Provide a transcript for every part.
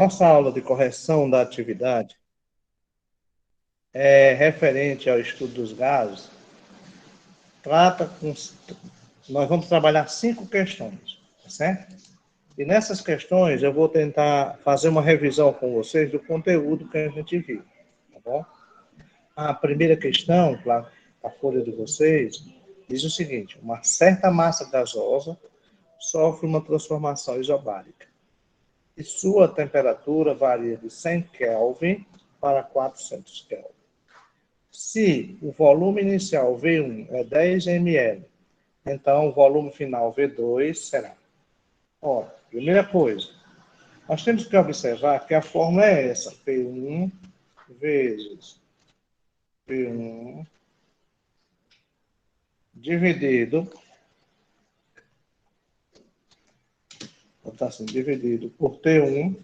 Nossa aula de correção da atividade é referente ao estudo dos gases. Nós vamos trabalhar 5 questões, tá certo? E nessas questões eu vou tentar fazer uma revisão com vocês do conteúdo que a gente viu, tá bom? A primeira questão, a folha de vocês, diz o seguinte: uma certa massa gasosa sofre uma transformação isobárica e sua temperatura varia de 100 Kelvin para 400 Kelvin. Se o volume inicial V1 é 10 ml, então o volume final V2 será. Ó, primeira coisa, nós temos que observar que a fórmula é essa: P1 vezes P1 dividido, assim, dividido por T1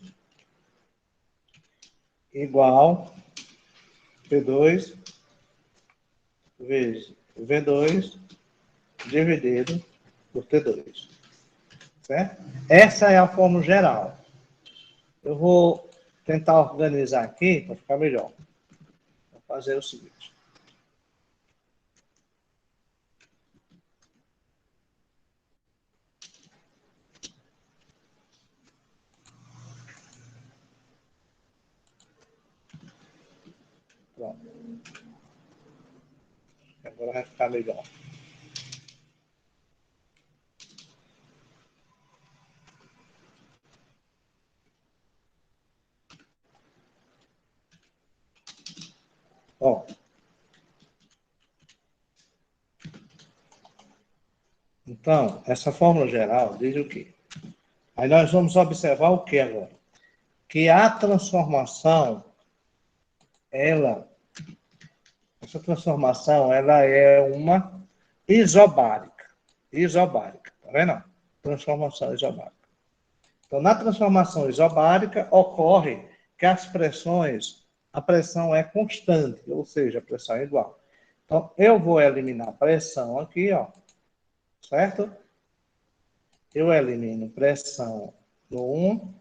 igual P2 vezes V2 dividido por T2. Certo? Essa é a fórmula geral. Eu vou tentar organizar aqui para ficar melhor. Vou fazer o seguinte. Pronto. Agora vai ficar melhor. Ó. Então, essa fórmula geral diz o quê? Aí nós vamos observar o que agora? Que a transformação, essa transformação, ela é uma isobárica. Isobárica, tá vendo? Transformação isobárica. Então, na transformação isobárica, ocorre que a pressão é constante, ou seja, a pressão é igual. Então, eu vou eliminar a pressão aqui, ó, certo? Eu elimino pressão no 1.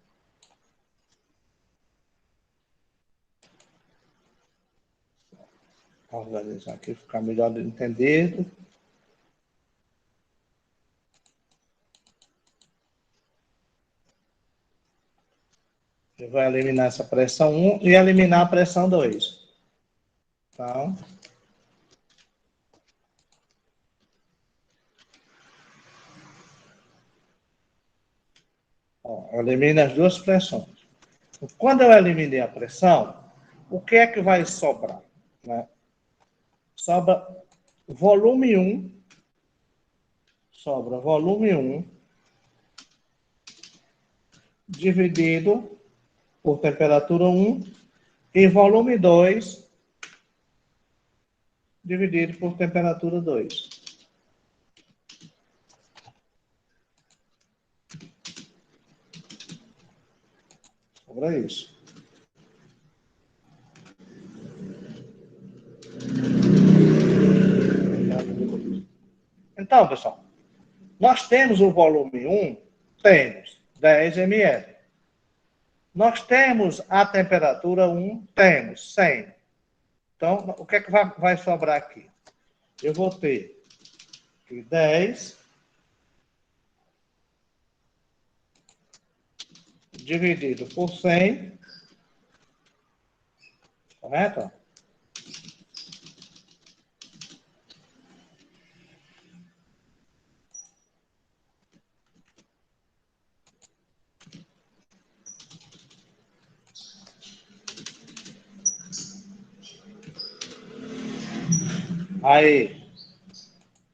Organizar aqui, ficar melhor de entender. Eu vou eliminar essa pressão 1 e eliminar a pressão 2. Então, ó, eu elimino as duas pressões. Quando eu eliminei a pressão, o que é que vai sobrar? Né? Sobra volume 1, dividido por temperatura 1 e volume 2 dividido por temperatura 2. Sobra isso. Então, pessoal, nós temos o volume 1, temos 10 ml. Nós temos a temperatura 1, temos 100. Então, o que é que vai sobrar aqui? Eu vou ter 10 dividido por 100, correto? Aí,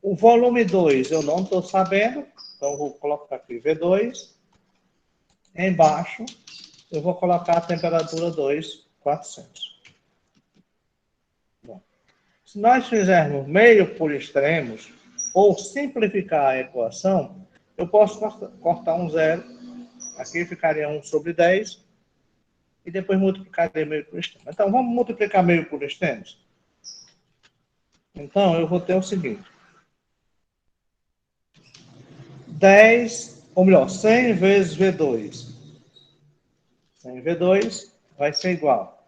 o volume 2 eu não estou sabendo, então eu vou colocar aqui V2. Embaixo, eu vou colocar a temperatura 2, 400. Bom, se nós fizermos meio por extremos, ou simplificar a equação, eu posso cortar um zero. Aqui ficaria 1 sobre 10. E depois multiplicaria meio por extremo. Então, vamos multiplicar meio por extremos? Então, eu vou ter o seguinte. 10, ou melhor, 100 vezes V2 100 V2 vai ser igual.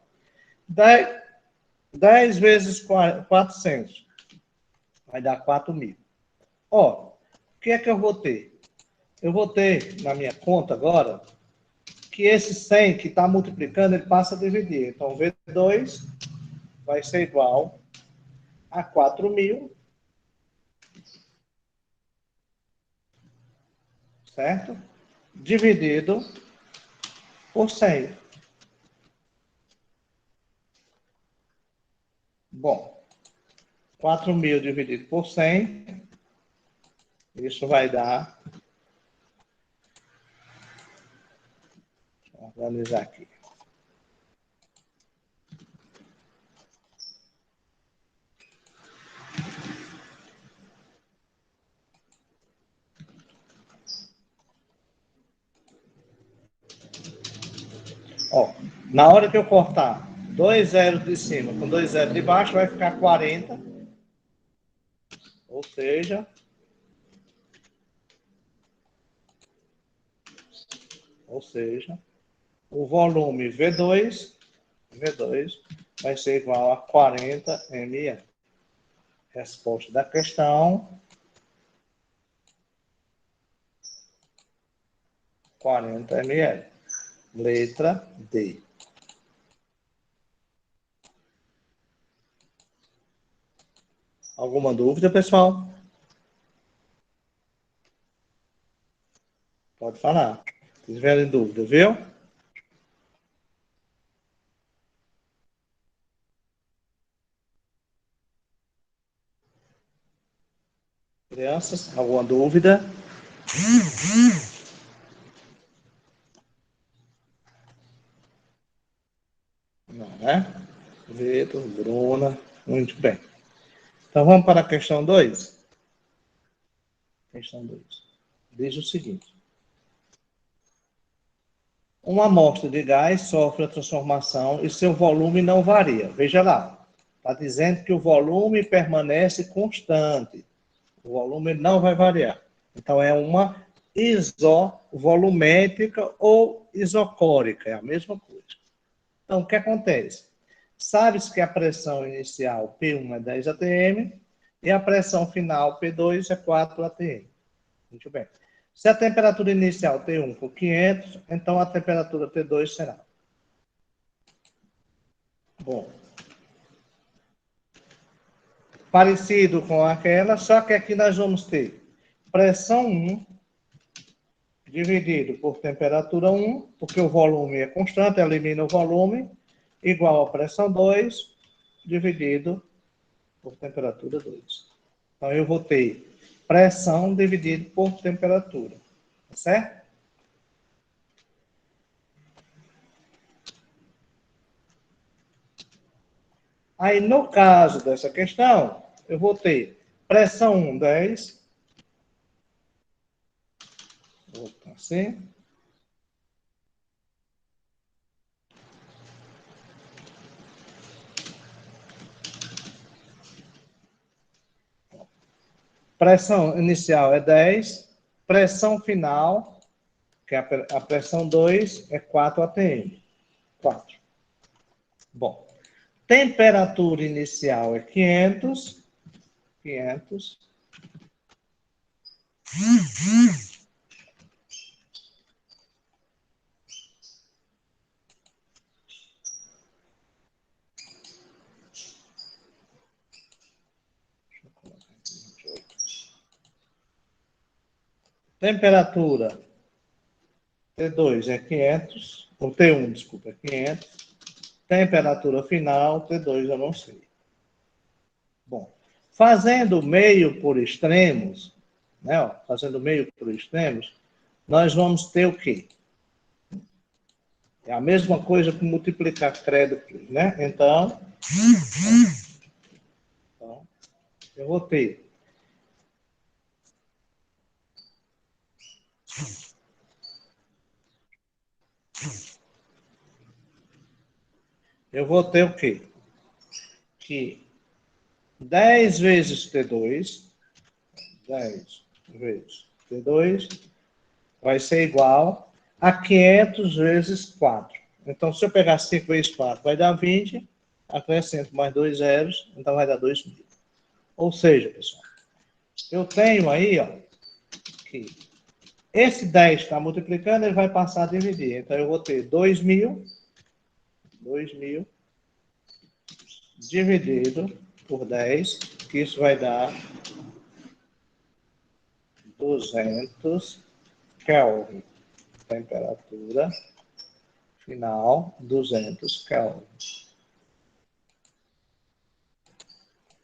10 vezes 400 vai dar 4.000. Ó, o que é que eu vou ter? Eu vou ter na minha conta agora que esse 100 que está multiplicando, ele passa a dividir. Então, V2 vai ser igual a 4.000, certo? Dividido por 100. Bom, 4.000 dividido por 100, isso vai dar... Vou organizar aqui. Ó, na hora que eu cortar 2 zeros de cima com 2 zeros de baixo, vai ficar 40. Ou seja, o volume V2 vai ser igual a 40 ml. Resposta da questão: 40 ml. Letra D. Alguma dúvida, pessoal? Pode falar. Se tiverem dúvida, viu? Crianças, alguma dúvida? Não, né? Vitor, Bruna, muito bem. Então vamos para a questão 2. Questão 2. Diz o seguinte: uma amostra de gás sofre a transformação e seu volume não varia. Veja lá, está dizendo que o volume permanece constante. O volume não vai variar. Então é uma isovolumétrica ou isocórica, é a mesma coisa. Então o que acontece? Sabe-se que a pressão inicial P1 é 10 atm e a pressão final P2 é 4 atm. Muito bem. Se a temperatura inicial T1 for 500, então a temperatura T2 será. Bom. Parecido com aquela, só que aqui nós vamos ter pressão 1 dividido por temperatura 1, porque o volume é constante, elimina o volume, igual a pressão 2 dividido por temperatura 2. Então eu vou ter pressão dividido por temperatura. Tá certo? Aí, no caso dessa questão, eu vou ter pressão 1, 10. Vou botar assim. Pressão inicial é 10. Pressão final, que é a pressão 2, é 4 atm. 4. Bom. Temperatura inicial é 500. 500. Temperatura T2 é 500. Ou T1, desculpa, é 500. Temperatura final, T2 eu não sei. Bom, fazendo meio por extremos, né? Ó, fazendo meio por extremos, nós vamos ter o quê? É a mesma coisa que multiplicar crédito, né? Então, eu vou ter o quê? Que 10 vezes T2, 10 vezes T2 vai ser igual a 500 vezes 4. Então, se eu pegar 5 vezes 4, vai dar 20. Acrescento mais 2 zeros, então vai dar 2.000. Ou seja, pessoal, eu tenho aí, ó, que esse 10 está multiplicando, ele vai passar a dividir. Então, eu vou ter 2.000 dividido por 10, que isso vai dar 200 Kelvin. Temperatura final, 200 Kelvin.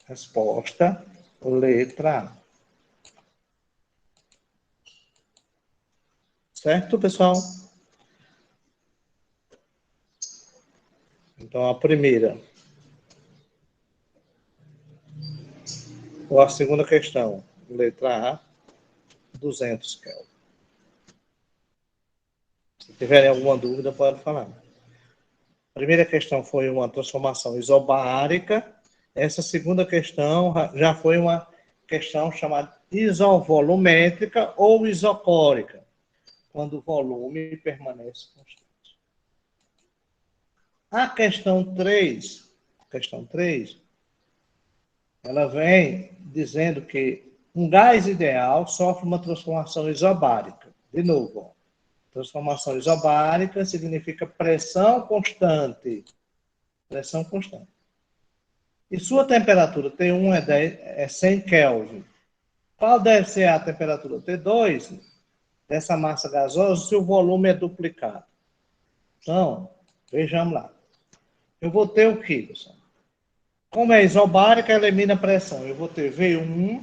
Resposta, letra A. Certo, pessoal? Então, a primeira. Ou a segunda questão, letra A, 200 Kelvin. Se tiverem alguma dúvida, pode falar. A primeira questão foi uma transformação isobárica. Essa segunda questão já foi uma questão chamada isovolumétrica ou isocórica, quando o volume permanece constante. A questão 3, ela vem dizendo que um gás ideal sofre uma transformação isobárica. De novo, ó. Transformação isobárica significa pressão constante. Pressão constante. E sua temperatura T1 é 100 Kelvin. Qual deve ser a temperatura T2 dessa massa gasosa se o volume é duplicado? Então, vejamos lá. Eu vou ter o quê, pessoal? Como é isobárica, elimina a pressão. Eu vou ter V1,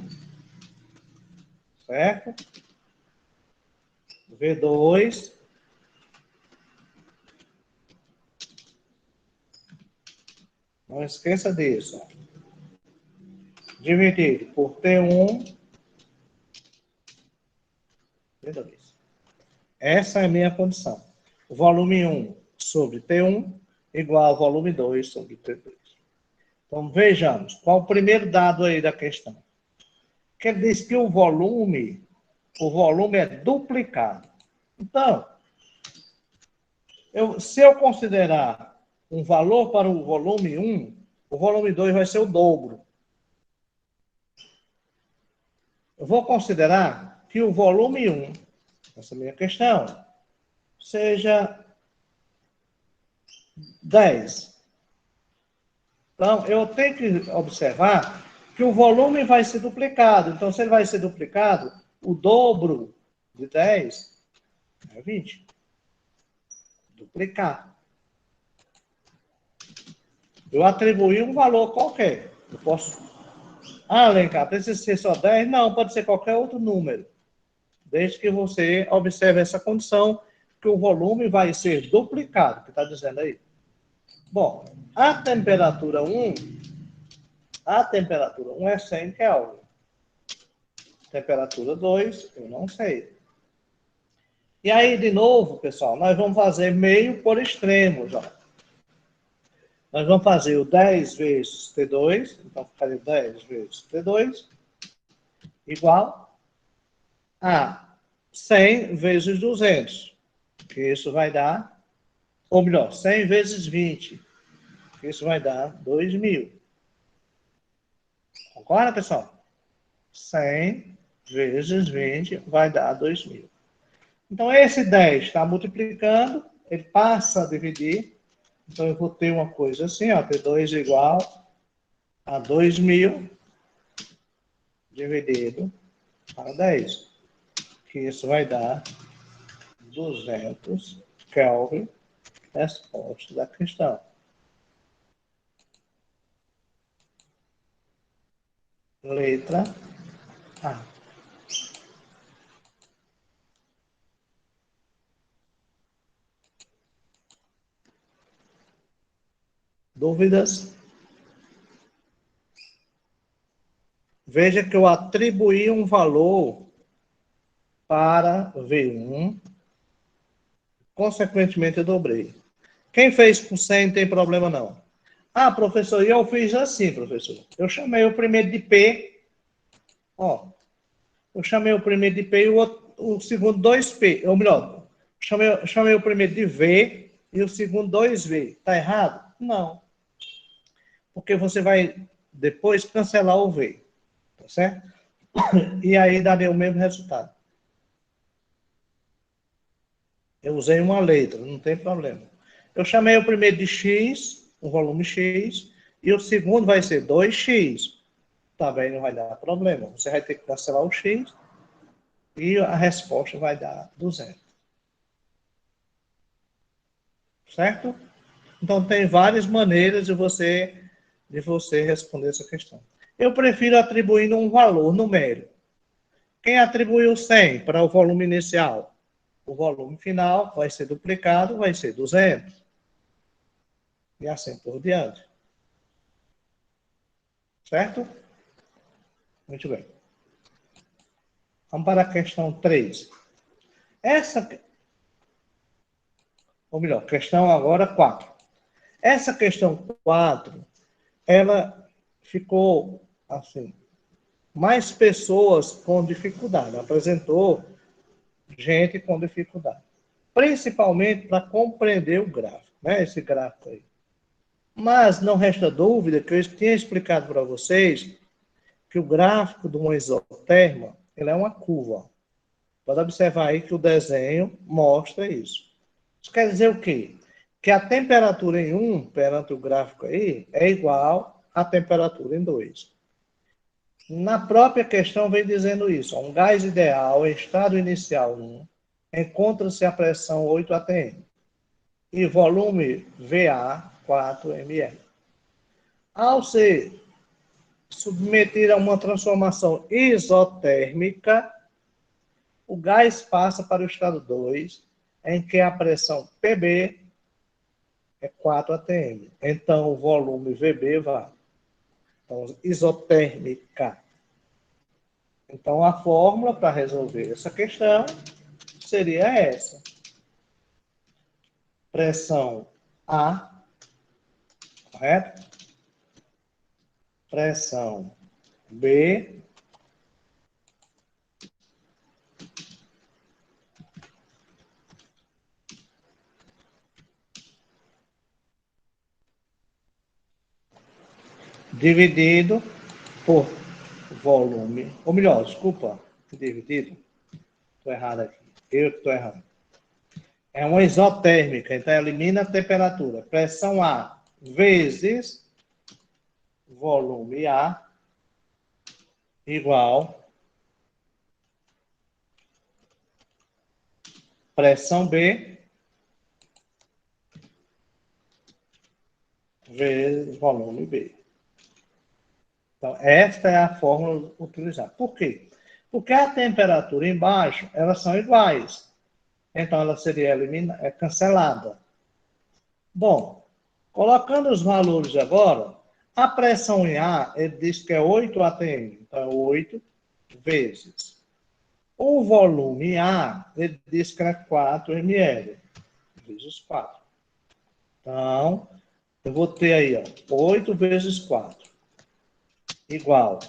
certo? V2. Não esqueça disso. Dividido por T1, V2. Essa é a minha condição. O volume 1 sobre T1 igual ao volume 2 sobre T2. Então, vejamos. Qual o primeiro dado aí da questão? Que ele diz que o volume é duplicado. Então, se eu considerar um valor para o volume 1, o volume 2 vai ser o dobro. Eu vou considerar que o volume 1, essa é a minha questão, seja 10. Então, eu tenho que observar que o volume vai ser duplicado. Então, se ele vai ser duplicado, o dobro de 10 é 20. Duplicar. Eu atribuí um valor qualquer. Eu posso... Alencar, precisa ser só 10? Não, pode ser qualquer outro número. Desde que você observe essa condição, que o volume vai ser duplicado, que está dizendo aí. Bom, a temperatura 1 é 100 Kelvin. Temperatura 2, eu não sei. E aí, de novo, pessoal, nós vamos fazer meio por extremos, ó. Nós vamos fazer o 10 vezes T2, então ficaria 10 vezes T2, igual a 100 vezes 200, que isso vai dar, ou melhor, 100 vezes 20, que isso vai dar 2.000. Concorda, pessoal? 100 vezes 20 vai dar 2.000. Então, esse 10 está multiplicando, ele passa a dividir. Então, eu vou ter uma coisa assim, ó, T2 igual a 2.000 dividido para 10. Que isso vai dar 200 Kelvin, resposta da questão. Letra A. Dúvidas? Veja que eu atribuí um valor para V1, consequentemente eu dobrei. Quem fez com 100 não tem problema não. Ah, professor, e eu fiz assim, professor. Eu chamei o primeiro de P, ó. Eu chamei o primeiro de P e o segundo 2P. Ou melhor, chamei o primeiro de V e o segundo 2V. Está errado? Não. Porque você vai depois cancelar o V. Tá certo? E aí daria o mesmo resultado. Eu usei uma letra, não tem problema. Eu chamei o primeiro de X, o volume X, e o segundo vai ser 2X. Também não vai dar problema. Você vai ter que cancelar o X e a resposta vai dar 200. Certo? Então, tem várias maneiras de você responder essa questão. Eu prefiro atribuir um valor numérico. Quem atribuiu 100 para o volume inicial? O volume final vai ser duplicado, vai ser 200. E assim por diante. Certo? Muito bem. Vamos para a questão 3. Ou melhor, questão agora 4. Essa questão 4, ela ficou assim, mais pessoas com dificuldade, apresentou gente com dificuldade, principalmente para compreender o gráfico, né? Esse gráfico aí. Mas não resta dúvida que eu tinha explicado para vocês que o gráfico de uma isoterma, ele é uma curva. Pode observar aí que o desenho mostra isso. Isso quer dizer o quê? Que a temperatura em 1, perante o gráfico aí, é igual à temperatura em 2. Na própria questão vem dizendo isso. Um gás ideal em estado inicial 1 encontra-se a pressão 8 atm e volume VA 4 ml. Ao ser submetido a uma transformação isotérmica, o gás passa para o estado 2, em que a pressão PB é 4 atm. Então, o volume VB vai. Então, isotérmica. Então, a fórmula para resolver essa questão seria essa. Pressão A, correto? Pressão B, dividido por volume, ou melhor, desculpa, dividido, estou errado aqui, eu que estou errado. É uma isotérmica, então elimina a temperatura. Pressão A vezes volume A igual pressão B vezes volume B. Então, esta é a fórmula utilizada. Por quê? Porque a temperatura embaixo, elas são iguais. Então, ela seria cancelada. Bom, colocando os valores agora, a pressão em A, ele diz que é 8 atm. Então, é 8 vezes. O volume A, ele diz que é 4 ml. Vezes 4. Então, eu vou ter aí, ó, 8 vezes 4. Igual.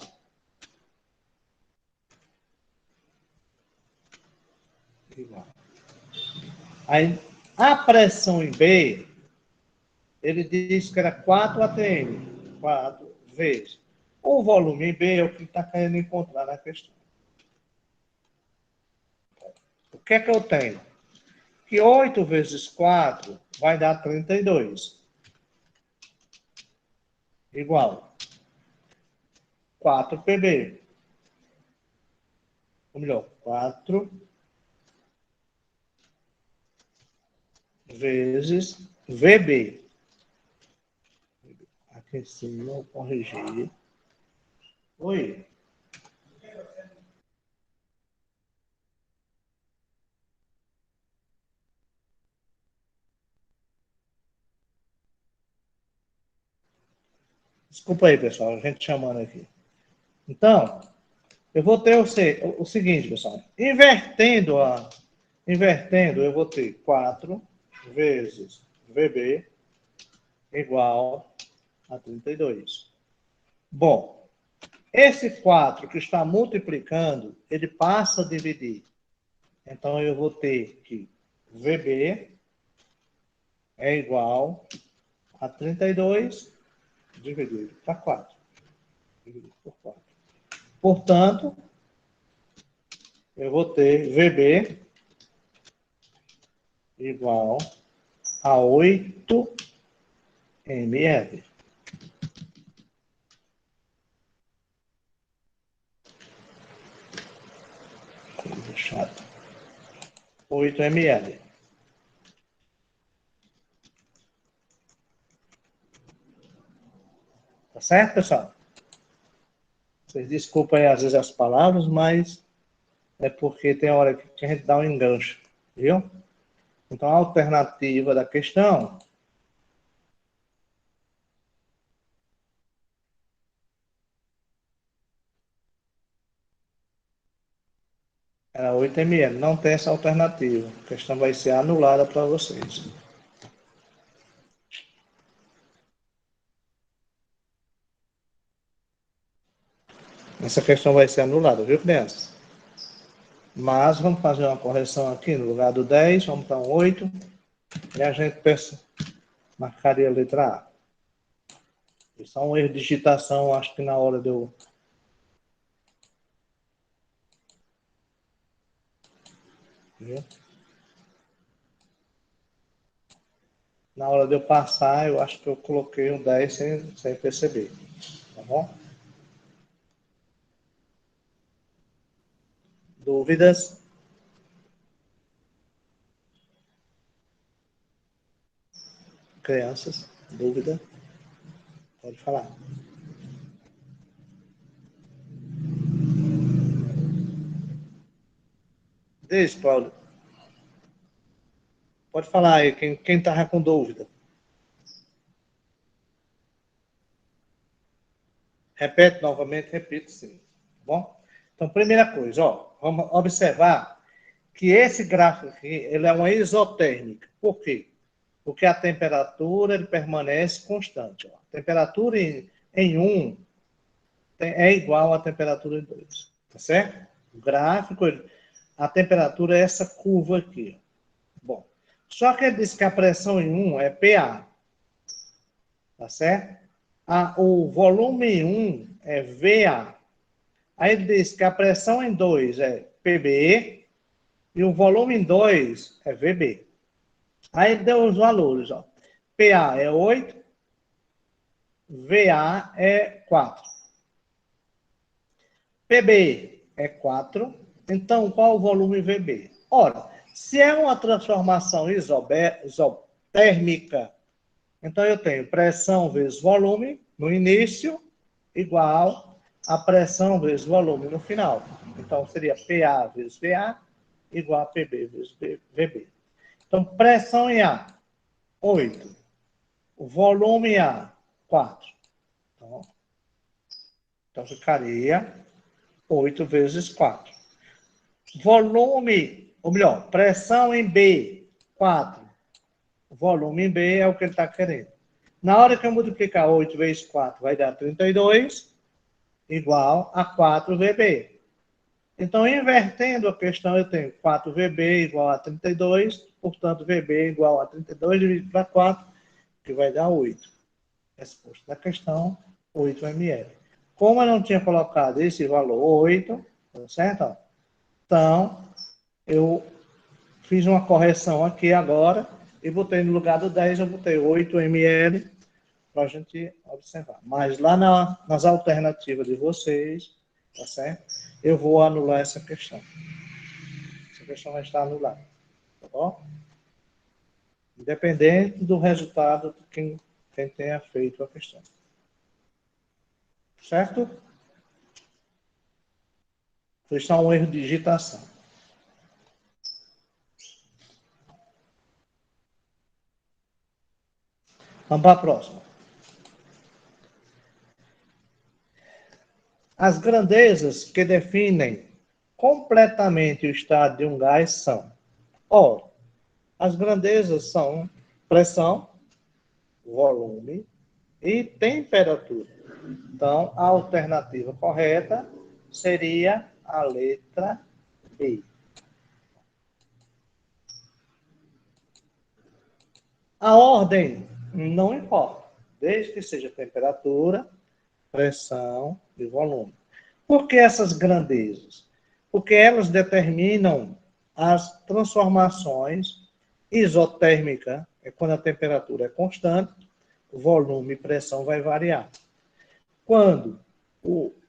Aí, a pressão em B, ele diz que era 4 atm. 4 vezes. O volume em B é o que está querendo encontrar na questão. O que é que eu tenho? Que 8 vezes 4 vai dar 32. Igual. 4 PB. Ou melhor, 4 vezes VB. Aqui em cima, eu corrigi. Oi. Desculpa aí, pessoal, a gente chamando aqui. Então, eu vou ter o seguinte, pessoal. Invertendo, eu vou ter 4 vezes VB igual a 32. Bom, esse 4 que está multiplicando, ele passa a dividir. Então, eu vou ter que VB é igual a 32 dividido por 4. Dividido por 4. Portanto, eu vou ter VB igual a 8 ml. Chato. 8 ml. Tá certo, pessoal? Vocês desculpem às vezes as palavras, mas é porque tem hora que a gente dá um enganche, viu? Então, a alternativa da questão era 8 ml. Não tem essa alternativa. A questão vai ser anulada para vocês. Essa questão vai ser anulada, viu, crianças? Mas vamos fazer uma correção aqui. No lugar do 10, vamos para um 8. E a gente marcaria a letra A. Isso é um erro de digitação, acho que na hora de eu... Viu? Na hora de eu passar, eu acho que eu coloquei um 10 sem perceber. Tá bom? Dúvidas? Crianças? Dúvida? Pode falar. Diz, Paulo. Pode falar aí, quem estava com dúvida. Repete novamente, repito sim. Tá bom? Então, primeira coisa, ó, vamos observar que esse gráfico aqui, ele é uma isotérmica. Por quê? Porque a temperatura ele permanece constante. Ó. A temperatura em 1 é igual à temperatura em 2. Tá certo? O gráfico, a temperatura é essa curva aqui. Bom, só que ele diz que a pressão em 1 é PA. Tá certo? O volume em 1 é VA. Aí ele diz que a pressão em 2 é PB e o volume em 2 é VB. Aí ele deu os valores, ó. PA é 8, VA é 4. PB é 4. Então, qual o volume VB? Ora, se é uma transformação isotérmica, então eu tenho pressão vezes volume no início igual a pressão vezes volume no final. Então, seria PA vezes VA igual a PB vezes VB. Então, pressão em A, 8. O volume em A, 4. Então, ficaria 8 vezes 4. Volume, ou melhor, pressão em B, 4. Volume em B é o que ele está querendo. Na hora que eu multiplicar 8 vezes 4, vai dar 32, igual a 4VB. Então, invertendo a questão, eu tenho 4VB igual a 32, portanto, VB igual a 32 dividido para 4, que vai dar 8. Resposta da questão, 8 ml. Como eu não tinha colocado esse valor 8, tá certo? Então, eu fiz uma correção aqui agora e botei no lugar do 10, eu botei 8 ml para a gente observar. Mas lá nas alternativas de vocês, tá certo? Eu vou anular essa questão. Essa questão vai estar anulada, tá bom? Independente do resultado de quem tenha feito a questão. Certo? Foi só um erro de digitação. Vamos para a próxima. As grandezas que definem completamente o estado de um gás são, ora, as grandezas são pressão, volume e temperatura. Então, a alternativa correta seria a letra B. A ordem não importa, desde que seja temperatura, pressão e volume. Por que essas grandezas? Porque elas determinam as transformações isotérmicas, é quando a temperatura é constante, o volume e pressão vai variar. Quando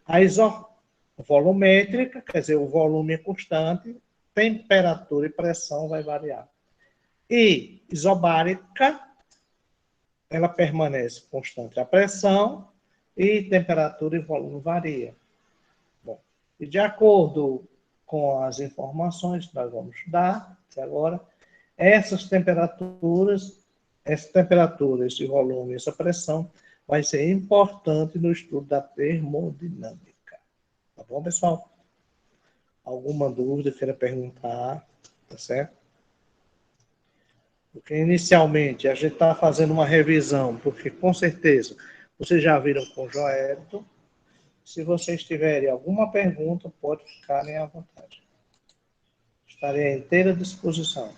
a isovolumétrica, quer dizer, o volume é constante, temperatura e pressão vai variar. E isobárica, ela permanece constante a pressão e temperatura e volume varia. Bom, e de acordo com as informações que nós vamos dar agora, essas temperaturas, esse volume, essa pressão, vai ser importante no estudo da termodinâmica. Tá bom, pessoal? Alguma dúvida, queira perguntar, tá certo? Porque inicialmente a gente está fazendo uma revisão, porque com certeza vocês já viram com o Joelito. Se vocês tiverem alguma pergunta, pode ficarem à vontade. Estarei à inteira disposição.